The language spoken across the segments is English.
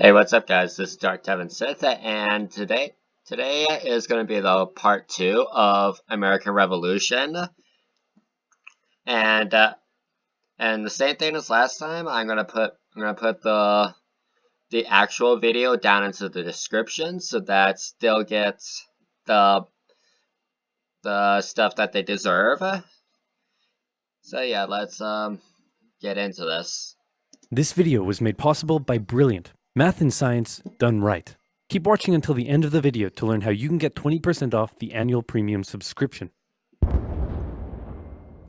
Hey, what's up, guys? This is Dark Devin Sith, and today is going to be the part 2 of American Revolution, and the same thing as last time. I'm gonna put the actual video down into the description, so that still gets the stuff that they deserve. So yeah, let's get into this. This video was made possible by Brilliant. Math and science done right. Keep watching until the end of the video to learn how you can get 20% off the annual premium subscription.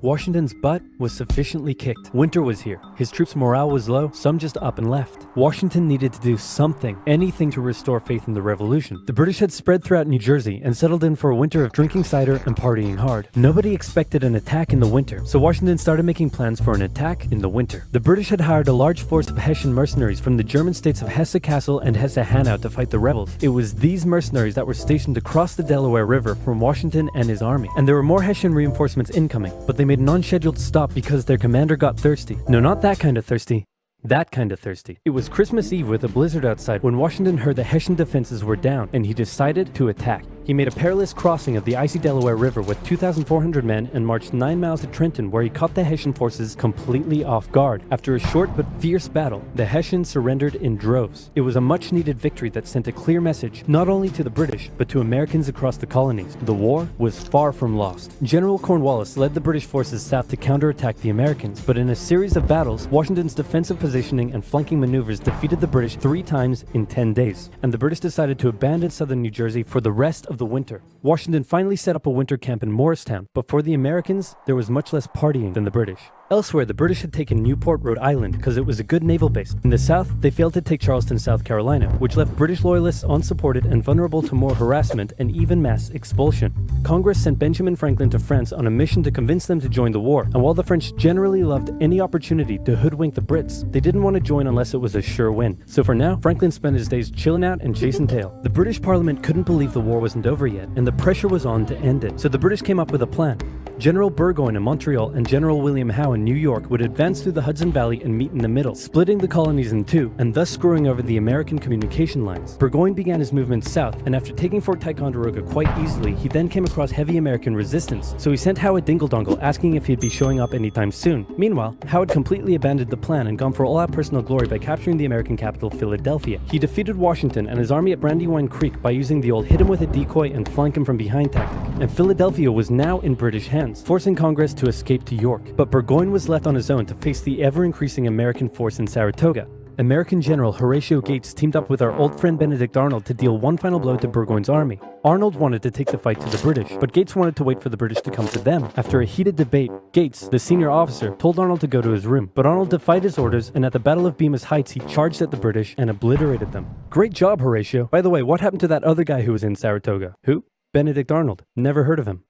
Washington's butt was sufficiently kicked. Winter was here. His troops' morale was low, some just up and left. Washington needed to do something, anything to restore faith in the revolution. The British had spread throughout New Jersey and settled in for a winter of drinking cider and partying hard. Nobody expected an attack in the winter, so Washington started making plans for an attack in the winter. The British had hired a large force of Hessian mercenaries from the German states of Hesse-Kassel and Hesse-Hanau to fight the rebels. It was these mercenaries that were stationed across the Delaware River from Washington and his army. And there were more Hessian reinforcements incoming, but they made an unscheduled stop because their commander got thirsty. No, not that kind of thirsty. That kind of thirsty. It was Christmas Eve with a blizzard outside when Washington heard the Hessian defenses were down and he decided to attack. He made a perilous crossing of the icy Delaware River with 2,400 men and marched 9 miles to Trenton, where he caught the Hessian forces completely off guard. After a short but fierce battle, the Hessians surrendered in droves. It was a much-needed victory that sent a clear message, not only to the British, but to Americans across the colonies. The war was far from lost. General Cornwallis led the British forces south to counterattack the Americans, but in a series of battles, Washington's defensive positioning and flanking maneuvers defeated the British 3 times in 10 days, and the British decided to abandon southern New Jersey for the rest of the winter. Washington finally set up a winter camp in Morristown, but for the Americans, there was much less partying than the British. Elsewhere, the British had taken Newport, Rhode Island, because it was a good naval base. In the south, they failed to take Charleston, South Carolina, which left British loyalists unsupported and vulnerable to more harassment and even mass expulsion. Congress sent Benjamin Franklin to France on a mission to convince them to join the war, and while the French generally loved any opportunity to hoodwink the Brits, they didn't want to join unless it was a sure win. So for now, Franklin spent his days chilling out and chasing tail. The British Parliament couldn't believe the war wasn't over yet, and the pressure was on to end it. So the British came up with a plan. General Burgoyne in Montreal and General William Howe in New York would advance through the Hudson Valley and meet in the middle, splitting the colonies in two, and thus screwing over the American communication lines. Burgoyne began his movement south, and after taking Fort Ticonderoga quite easily, he then came across heavy American resistance, so he sent Howe a dingle-dongle asking if he'd be showing up anytime soon. Meanwhile, Howe had completely abandoned the plan and gone for all-out personal glory by capturing the American capital, Philadelphia. He defeated Washington and his army at Brandywine Creek by using the old hit him with a decoy and flank him from behind tactic, and Philadelphia was now in British hands, forcing Congress to escape to York. But Burgoyne was left on his own to face the ever-increasing American force in Saratoga. American General Horatio Gates teamed up with our old friend Benedict Arnold to deal one final blow to Burgoyne's army. Arnold wanted to take the fight to the British, but Gates wanted to wait for the British to come to them. After a heated debate, Gates, the senior officer, told Arnold to go to his room, but Arnold defied his orders, and at the Battle of Bemis Heights he charged at the British and obliterated them. Great job, Horatio. By the way, what happened to that other guy who was in Saratoga? Who? Benedict Arnold. Never heard of him.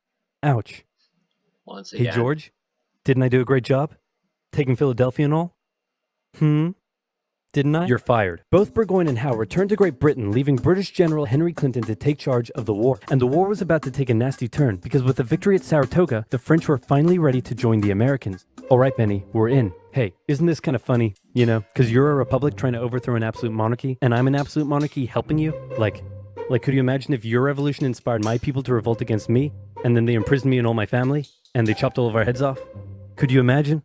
Ouch. Once again. Hey George, didn't I do a great job? Taking Philadelphia and all? Didn't I? You're fired. Both Burgoyne and Howe returned to Great Britain, leaving British General Henry Clinton to take charge of the war. And the war was about to take a nasty turn, because with the victory at Saratoga, the French were finally ready to join the Americans. Alright Benny, we're in. Hey, isn't this kind of funny? You know, because you're a republic trying to overthrow an absolute monarchy, and I'm an absolute monarchy helping you? Like, could you imagine if your revolution inspired my people to revolt against me, and then they imprisoned me and all my family, and they chopped all of our heads off? Could you imagine?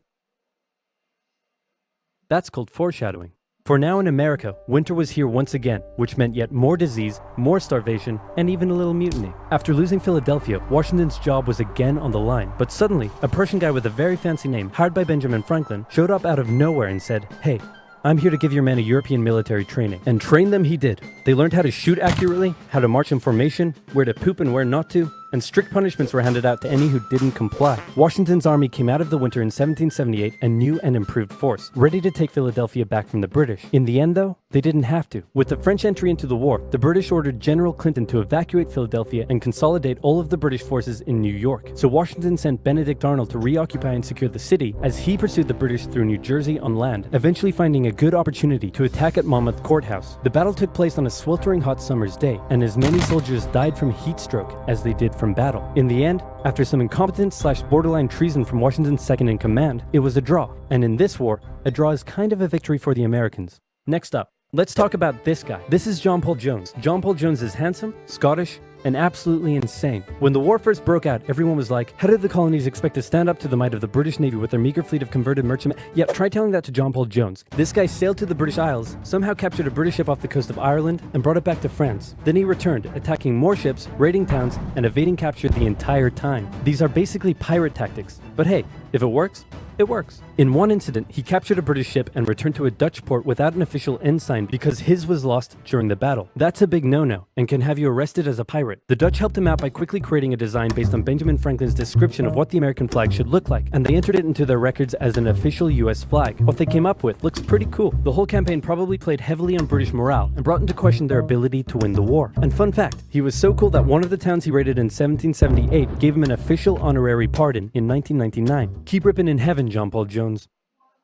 That's called foreshadowing. For now in America, winter was here once again, which meant yet more disease, more starvation, and even a little mutiny. After losing Philadelphia, Washington's job was again on the line, but suddenly, a Prussian guy with a very fancy name, hired by Benjamin Franklin, showed up out of nowhere and said, "Hey, I'm here to give your men a European military training." And train them he did. They learned how to shoot accurately, how to march in formation, where to poop and where not to, and strict punishments were handed out to any who didn't comply. Washington's army came out of the winter in 1778 a new and improved force, ready to take Philadelphia back from the British. In the end though, they didn't have to. With the French entry into the war, the British ordered General Clinton to evacuate Philadelphia and consolidate all of the British forces in New York. So Washington sent Benedict Arnold to reoccupy and secure the city as he pursued the British through New Jersey on land, eventually finding a good opportunity to attack at Monmouth Courthouse. The battle took place on a sweltering hot summer's day, and as many soldiers died from heat stroke as they did from battle. In the end, after some incompetence/borderline treason from Washington's second in command, it was a draw. And in this war, a draw is kind of a victory for the Americans. Next up, Let's talk about this guy. This is John Paul Jones. John Paul Jones is handsome, Scottish, and absolutely insane. When the war first broke out, everyone was like, how did the colonies expect to stand up to the might of the British Navy with their meager fleet of converted merchantmen? Yep, try telling that to John Paul Jones. This guy sailed to the British Isles, somehow captured a British ship off the coast of Ireland, and brought it back to France. Then he returned, attacking more ships, raiding towns, and evading capture the entire time. These are basically pirate tactics. But hey, if it works, it works. In one incident, he captured a British ship and returned to a Dutch port without an official ensign because his was lost during the battle. That's a big no-no and can have you arrested as a pirate. The Dutch helped him out by quickly creating a design based on Benjamin Franklin's description of what the American flag should look like, and they entered it into their records as an official US flag. What they came up with looks pretty cool. The whole campaign probably played heavily on British morale and brought into question their ability to win the war. And fun fact, he was so cool that one of the towns he raided in 1778 gave him an official honorary pardon in 1999. Keep ripping in heaven, John Paul Jones.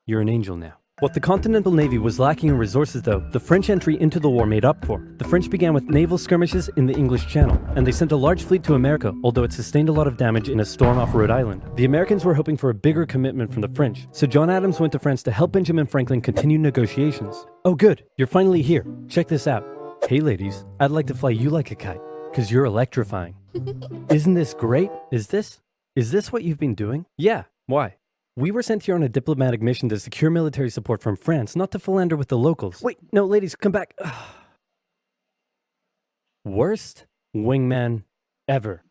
You're an angel now. What the Continental Navy was lacking in resources though, the French entry into the war made up for. The French began with naval skirmishes in the English Channel, and they sent a large fleet to America, although it sustained a lot of damage in a storm off Rhode Island. The Americans were hoping for a bigger commitment from the French, so John Adams went to France to help Benjamin Franklin continue negotiations. Oh good, you're finally here. Check this out. Hey ladies, I'd like to fly you like a kite, cause you're electrifying. Isn't this great? Is this what you've been doing? Yeah, why? We were sent here on a diplomatic mission to secure military support from France, not to philander with the locals. Wait, no, ladies, come back. Worst wingman ever.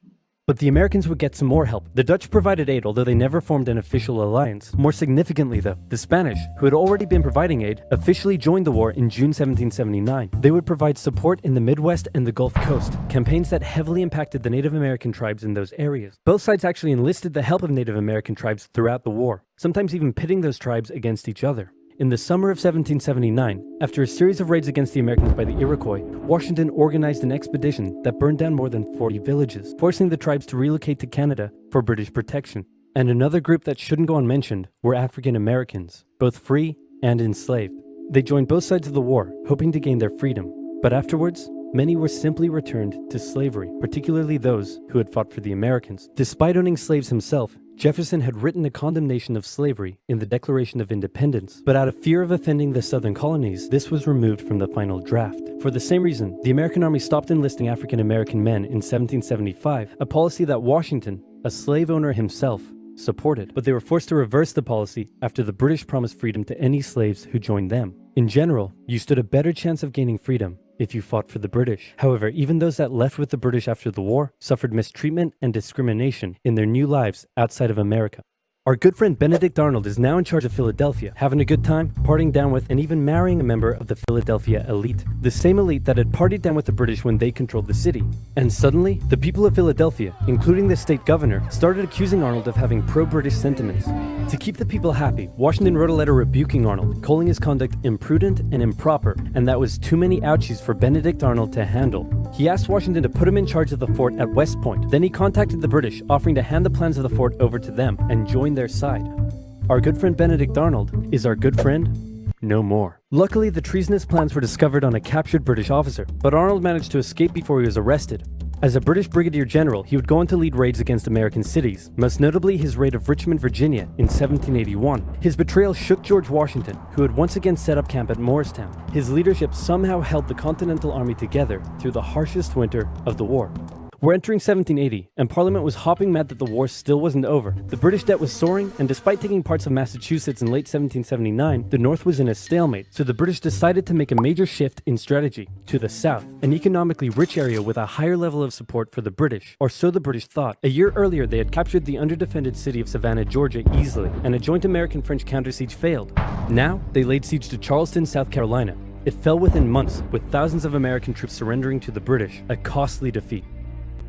But the Americans would get some more help. The Dutch provided aid, although they never formed an official alliance. More significantly though, the Spanish, who had already been providing aid, officially joined the war in June 1779. They would provide support in the Midwest and the Gulf Coast, campaigns that heavily impacted the Native American tribes in those areas. Both sides actually enlisted the help of Native American tribes throughout the war, sometimes even pitting those tribes against each other. In the summer of 1779, after a series of raids against the Americans by the Iroquois, Washington organized an expedition that burned down more than 40 villages, forcing the tribes to relocate to Canada for British protection. And another group that shouldn't go unmentioned were African Americans, both free and enslaved. They joined both sides of the war, hoping to gain their freedom. But afterwards, many were simply returned to slavery, particularly those who had fought for the Americans. Despite owning slaves himself, Jefferson had written a condemnation of slavery in the Declaration of Independence, but out of fear of offending the southern colonies, this was removed from the final draft. For the same reason, the American Army stopped enlisting African American men in 1775, a policy that Washington, a slave owner himself, supported. But they were forced to reverse the policy after the British promised freedom to any slaves who joined them. In general, you stood a better chance of gaining freedom if you fought for the British. However, even those that left with the British after the war suffered mistreatment and discrimination in their new lives outside of America. Our good friend Benedict Arnold is now in charge of Philadelphia, having a good time, partying down with, and even marrying a member of the Philadelphia elite. The same elite that had partied down with the British when they controlled the city. And suddenly, the people of Philadelphia, including the state governor, started accusing Arnold of having pro-British sentiments. To keep the people happy, Washington wrote a letter rebuking Arnold, calling his conduct imprudent and improper, and that was too many ouchies for Benedict Arnold to handle. He asked Washington to put him in charge of the fort at West Point. Then he contacted the British, offering to hand the plans of the fort over to them and join their side. Our good friend Benedict Arnold is our good friend no more. Luckily, the treasonous plans were discovered on a captured British officer, but Arnold managed to escape before he was arrested. As a British brigadier general, he would go on to lead raids against American cities, most notably his raid of Richmond, Virginia in 1781. His betrayal shook George Washington, who had once again set up camp at Morristown. His leadership somehow held the Continental Army together through the harshest winter of the war. We're entering 1780, and Parliament was hopping mad that the war still wasn't over. The British debt was soaring, and despite taking parts of Massachusetts in late 1779, the North was in a stalemate, so the British decided to make a major shift in strategy to the South, an economically rich area with a higher level of support for the British, or so the British thought. A year earlier, they had captured the underdefended city of Savannah, Georgia easily, and a joint American-French counter-siege failed. Now, they laid siege to Charleston, South Carolina. It fell within months, with thousands of American troops surrendering to the British, a costly defeat.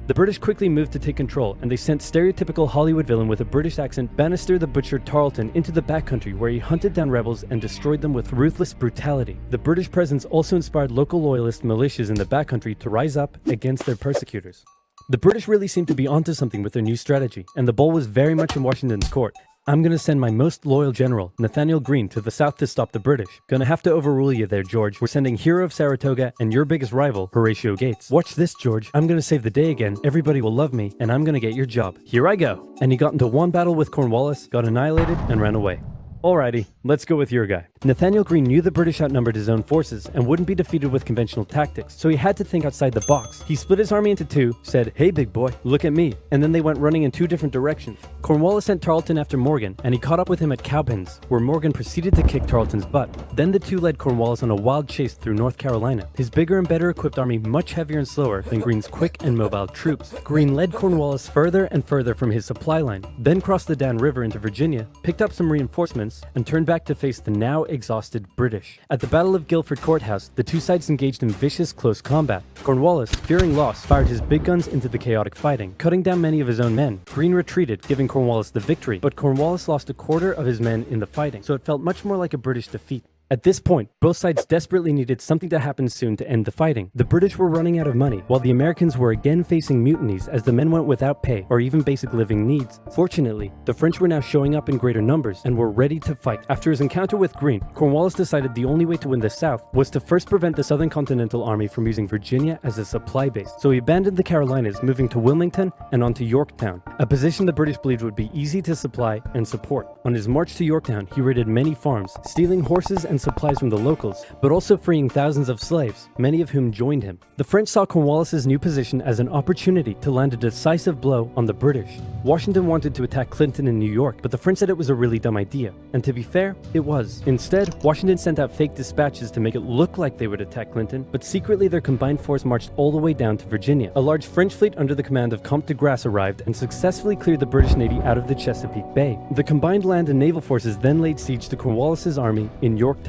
The British quickly moved to take control, and they sent stereotypical Hollywood villain with a British accent Bannister the Butcher Tarleton into the backcountry, where he hunted down rebels and destroyed them with ruthless brutality. The British presence also inspired local loyalist militias in the backcountry to rise up against their persecutors. The British really seemed to be onto something with their new strategy, and the ball was very much in Washington's court. I'm gonna send my most loyal general, Nathaniel Greene, to the south to stop the British. Gonna have to overrule you there, George. We're sending hero of Saratoga and your biggest rival, Horatio Gates. Watch this, George. I'm gonna save the day again, everybody will love me, and I'm gonna get your job. Here I go. And he got into one battle with Cornwallis, got annihilated, and ran away. Alrighty, let's go with your guy. Nathaniel Greene knew the British outnumbered his own forces and wouldn't be defeated with conventional tactics, so he had to think outside the box. He split his army into two, said, "Hey big boy, look at me," and then they went running in two different directions. Cornwallis sent Tarleton after Morgan, and he caught up with him at Cowpens, where Morgan proceeded to kick Tarleton's butt. Then the two led Cornwallis on a wild chase through North Carolina, his bigger and better equipped army much heavier and slower than Greene's quick and mobile troops. Greene led Cornwallis further and further from his supply line, then crossed the Dan River into Virginia, picked up some reinforcements, and turned back to face the now exhausted British. At the Battle of Guilford Courthouse, the two sides engaged in vicious close combat. Cornwallis, fearing loss, fired his big guns into the chaotic fighting, cutting down many of his own men. Greene retreated, giving Cornwallis the victory, but Cornwallis lost a quarter of his men in the fighting, so it felt much more like a British defeat. At this point, both sides desperately needed something to happen soon to end the fighting. The British were running out of money, while the Americans were again facing mutinies as the men went without pay or even basic living needs. Fortunately, the French were now showing up in greater numbers and were ready to fight. After his encounter with Greene, Cornwallis decided the only way to win the South was to first prevent the Southern Continental Army from using Virginia as a supply base. So he abandoned the Carolinas, moving to Wilmington and on to Yorktown, a position the British believed would be easy to supply and support. On his march to Yorktown, he raided many farms, stealing horses and supplies from the locals, but also freeing thousands of slaves, many of whom joined him. The French saw Cornwallis's new position as an opportunity to land a decisive blow on the British. Washington wanted to attack Clinton in New York, but the French said it was a really dumb idea. And to be fair, it was. Instead, Washington sent out fake dispatches to make it look like they would attack Clinton, but secretly their combined force marched all the way down to Virginia. A large French fleet under the command of Comte de Grasse arrived and successfully cleared the British Navy out of the Chesapeake Bay. The combined land and naval forces then laid siege to Cornwallis's army in Yorktown.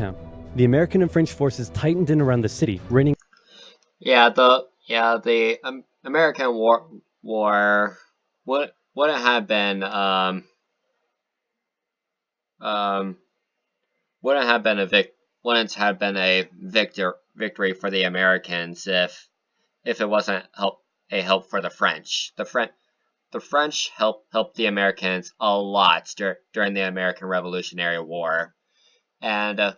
The American and French forces tightened in around the city, raining. The American war wouldn't have been a victory for the Americans if it wasn't a help for the French. The French helped the Americans a lot during the American Revolutionary War, and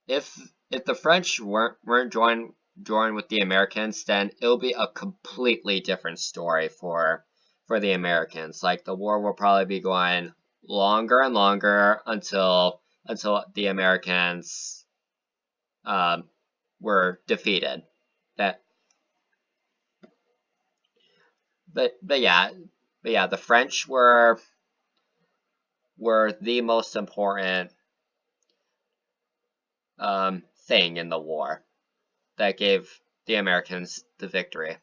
if the French weren't joined with the Americans, then it'll be a completely different story for the Americans. Like, the war will probably be going longer and longer until the Americans were defeated. But yeah, the French were the most important thing in the war that gave the Americans the victory.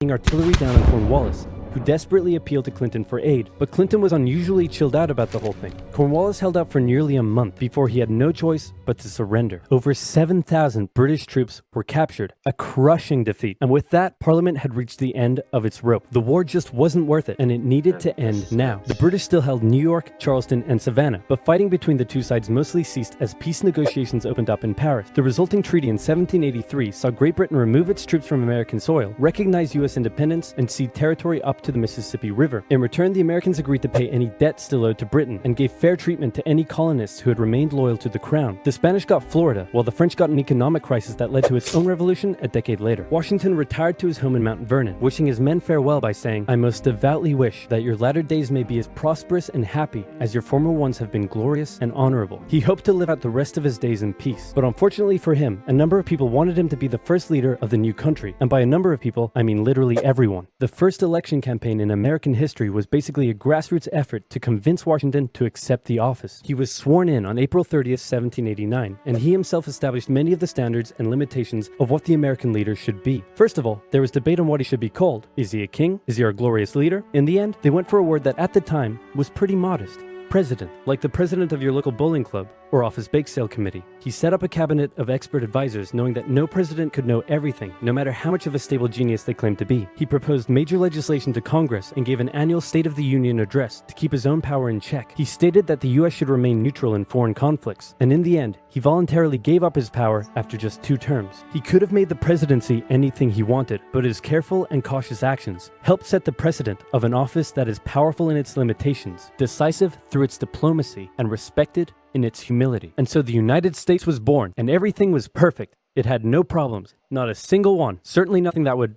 Artillery down on Cornwallis, who desperately appealed to Clinton for aid, but Clinton was unusually chilled out about the whole thing. Cornwallis held out for nearly a month before he had no choice but to surrender. Over 7,000 British troops were captured, a crushing defeat, and with that, Parliament had reached the end of its rope. The war just wasn't worth it, and it needed to end now. The British still held New York, Charleston, and Savannah, but fighting between the two sides mostly ceased as peace negotiations opened up in Paris. The resulting treaty in 1783 saw Great Britain remove its troops from American soil, recognize U.S. independence, and cede territory up to the Mississippi River. In return, the Americans agreed to pay any debt still owed to Britain and gave fair treatment to any colonists who had remained loyal to the crown. The Spanish got Florida, while the French got an economic crisis that led to its own revolution a decade later. Washington retired to his home in Mount Vernon, wishing his men farewell by saying, "I most devoutly wish that your latter days may be as prosperous and happy as your former ones have been glorious and honorable." He hoped to live out the rest of his days in peace, but unfortunately for him, a number of people wanted him to be the first leader of the new country, and by a number of people, I mean literally everyone. The first election campaign in American history was basically a grassroots effort to convince Washington to accept the office. He was sworn in on April 30th, 1789, and he himself established many of the standards and limitations of what the American leader should be. First of all, there was debate on what he should be called. Is he a king? Is he our glorious leader? In the end, they went for a word that at the time was pretty modest. President, like the president of your local bowling club or office bake sale committee. He set up a cabinet of expert advisors, knowing that no president could know everything, no matter how much of a stable genius they claimed to be. He proposed major legislation to Congress and gave an annual State of the Union address to keep his own power in check. He stated that the US should remain neutral in foreign conflicts, and in the end, he voluntarily gave up his power after just 2 terms. He could have made the presidency anything he wanted, but his careful and cautious actions helped set the precedent of an office that is powerful in its limitations, decisive through its diplomacy, and respected in its humility. And so the United States was born, and everything was perfect. It had no problems, not a single one. Certainly nothing that would,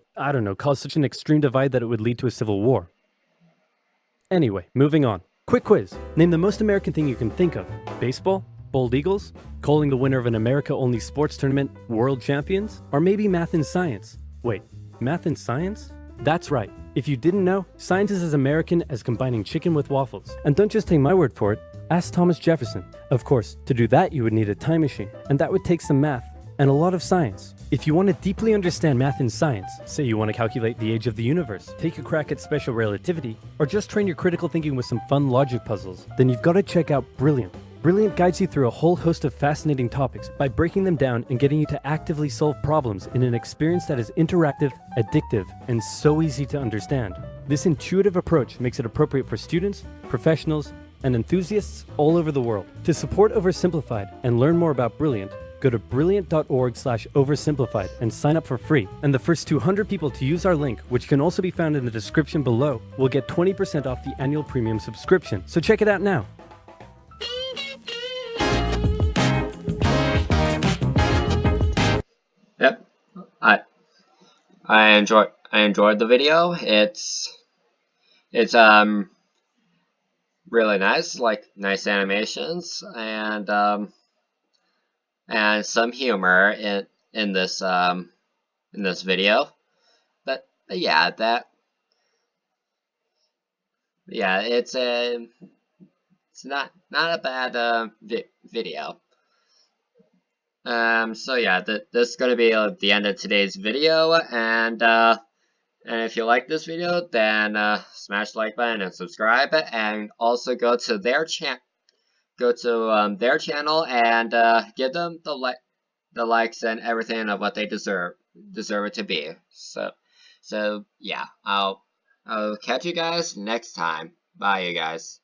cause such an extreme divide that it would lead to a civil war. Anyway, moving on. Quick quiz. Name the most American thing you can think of. Baseball? Bald Eagles? Calling the winner of an America-only sports tournament world champions? Or maybe math and science? Wait, math and science? That's right. If you didn't know, science is as American as combining chicken with waffles. And don't just take my word for it, ask Thomas Jefferson. Of course, to do that you would need a time machine, and that would take some math and a lot of science. If you want to deeply understand math and science, say you want to calculate the age of the universe, take a crack at special relativity, or just train your critical thinking with some fun logic puzzles, then you've got to check out Brilliant. Brilliant guides you through a whole host of fascinating topics by breaking them down and getting you to actively solve problems in an experience that is interactive, addictive, and so easy to understand. This intuitive approach makes it appropriate for students, professionals, and enthusiasts all over the world. To support Oversimplified and learn more about Brilliant, go to brilliant.org/oversimplified and sign up for free. And the first 200 people to use our link, which can also be found in the description below, will get 20% off the annual premium subscription. So check it out now. Yep, I enjoyed the video. It's really nice, like nice animations and some humor in this video. But yeah, it's not a bad video. So yeah, this is gonna be the end of today's video, and if you like this video, then smash the like button and subscribe, and also go to their their channel and give them the likes and everything of what they deserve it to be. So yeah, I'll catch you guys next time. Bye, you guys.